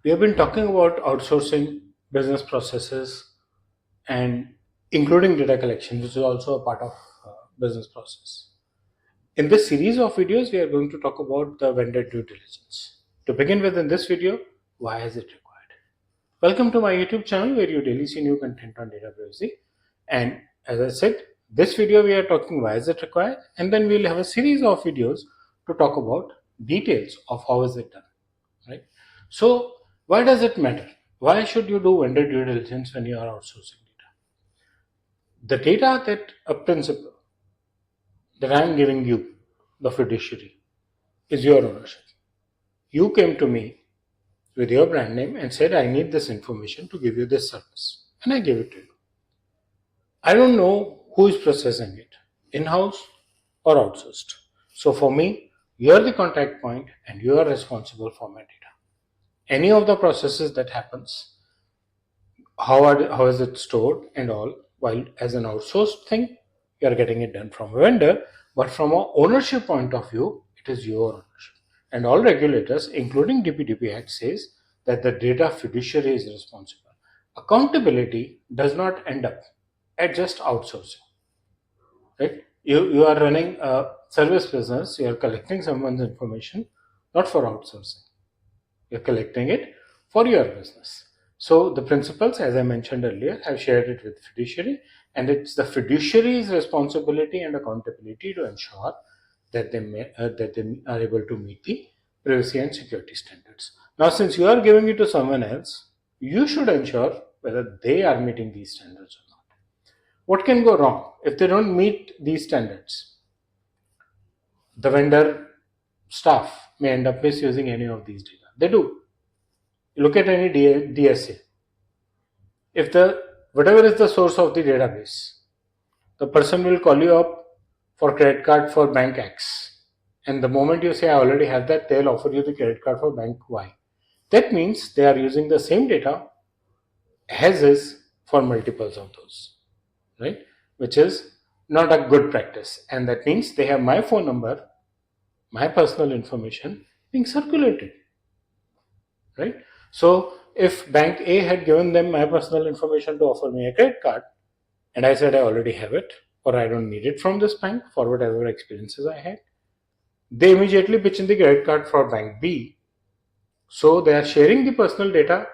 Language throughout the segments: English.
We have been talking about outsourcing business processes and including data collection, which is also a part of business process. In this series of videos, we are going to talk about the vendor due diligence. To begin with, in this video, why is it required? Welcome to my YouTube channel where you daily see new content on data privacy. And as I said, this video we are talking why is it required, and then we'll have a series of videos to talk about details of how is it done, right? So why does it matter? Why should you do vendor due diligence when you are outsourcing data? The data that a principal that I am giving you, the fiduciary, is your ownership. You came to me with your brand name and said, I need this information to give you this service. And I gave it to you. I don't know who is processing it, in-house or outsourced. So for me, you are the contact point and you are responsible for my data. Any of the processes that happens, how is it stored and all, while as an outsourced thing, you are getting it done from a vendor, but from a ownership point of view, it is your ownership. And all regulators, including DPDP Act, says that the data fiduciary is responsible. Accountability does not end up at just outsourcing, right? You are running a service business, you are collecting someone's information, not for outsourcing. You're collecting it for your business. So the principals, as I mentioned earlier, have shared it with fiduciary, and it's the fiduciary's responsibility and accountability to ensure that they are able to meet the privacy and security standards. Now, since you are giving it to someone else, you should ensure whether they are meeting these standards or not. What can go wrong if they don't meet these standards? The vendor staff may end up misusing any of these data. They do. Look at any DSA. If whatever is the source of the database, the person will call you up for credit card for bank X, and the moment you say I already have that, they'll offer you the credit card for bank Y. That means they are using the same data as is for multiples of those, right? Which is not a good practice, and that means they have my phone number, my personal information being circulated, right? So if bank A had given them my personal information to offer me a credit card, and I said I already have it or I don't need it from this bank for whatever experiences I had, they immediately pitch in the credit card for bank B. So they are sharing the personal data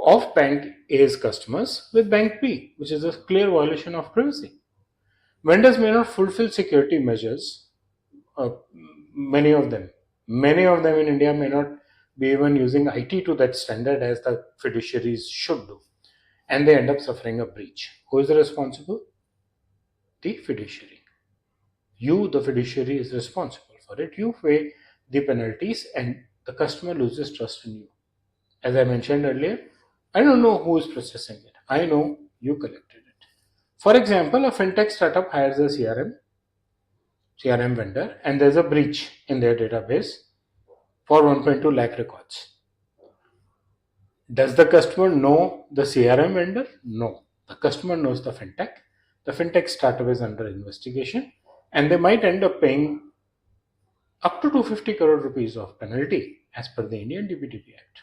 of bank A's customers with bank B, which is a clear violation of privacy. Vendors may not fulfill security measures. uh, Many of them in India may not be even using IT to that standard as the fiduciaries should do, and they end up suffering a breach. Who is responsible? The fiduciary. You, the fiduciary, is responsible for it. You pay the penalties, and the customer loses trust in you. As I mentioned earlier, I don't know who is processing it. I know you collected it. For example, a fintech startup hires a CRM vendor, and there's a breach in their database for 1.2 lakh records. Does the customer know the CRM vendor? No. The customer knows the fintech. The fintech startup is under investigation, and they might end up paying up to 250 crore rupees of penalty as per the Indian DPDP Act.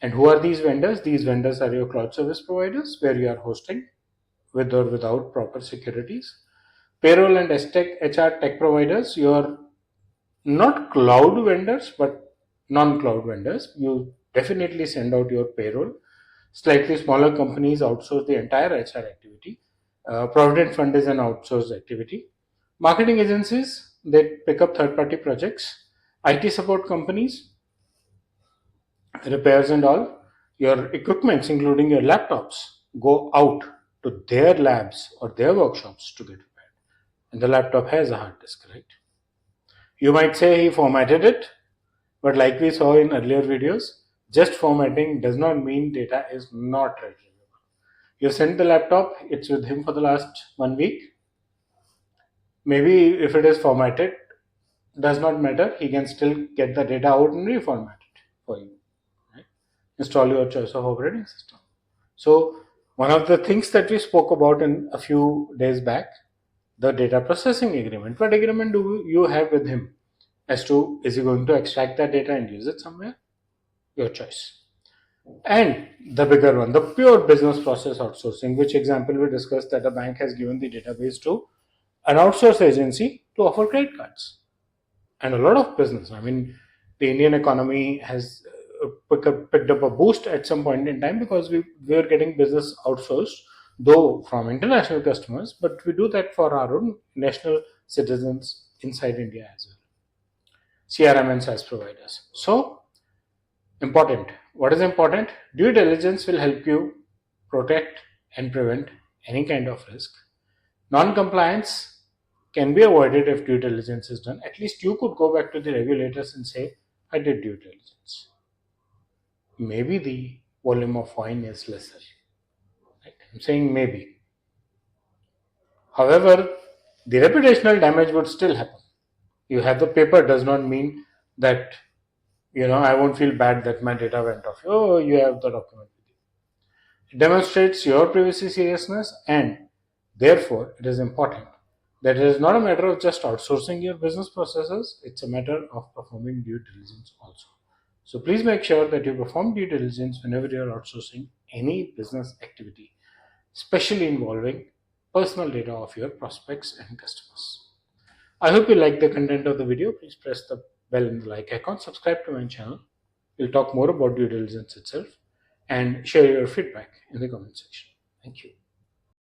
And who are these vendors? These vendors are your cloud service providers where you are hosting with or without proper securities. Payroll and HR tech providers, you are not cloud vendors but non-cloud vendors. You definitely send out your payroll. Slightly smaller companies outsource the entire HR activity. Provident fund is an outsourced activity. Marketing agencies, they pick up third-party projects. IT support companies, repairs and all. Your equipments, including your laptops, go out to their labs or their workshops to get repaired. And the laptop has a hard disk, right? You might say he formatted it, but like we saw in earlier videos, just formatting does not mean data is not retrievable. You send the laptop, it's with him for the last 1 week. Maybe if it is formatted, does not matter. He can still get the data out and reformat it for you. Right? Install your choice of operating system. So one of the things that we spoke about in a few days back, the data processing agreement. What agreement do you have with him as to is he going to extract that data and use it somewhere? your choice. And the bigger one, the pure business process outsourcing, which example we discussed that a bank has given the database to an outsource agency to offer credit cards. And a lot of business, I mean, the Indian economy has picked up a boost at some point in time because we were getting business outsourced, though from international customers, but we do that for our own national citizens inside India as well. CRM and SaaS providers. So, important. What is important? Due diligence will help you protect and prevent any kind of risk. Non-compliance can be avoided if due diligence is done. At least you could go back to the regulators and say, I did due diligence. Maybe the volume of wine is lesser. Right? I'm saying maybe. However, the reputational damage would still happen. You have the paper does not mean that, I won't feel bad that my data went off. Oh, you have the document with you. It demonstrates your privacy seriousness, and therefore it is important that it is not a matter of just outsourcing your business processes, it's a matter of performing due diligence also. So please make sure that you perform due diligence whenever you are outsourcing any business activity, especially involving personal data of your prospects and customers. I hope you like the content of the video. Please press the bell and the like icon, subscribe to my channel. We'll talk more about due diligence itself and share your feedback in the comment section. Thank you.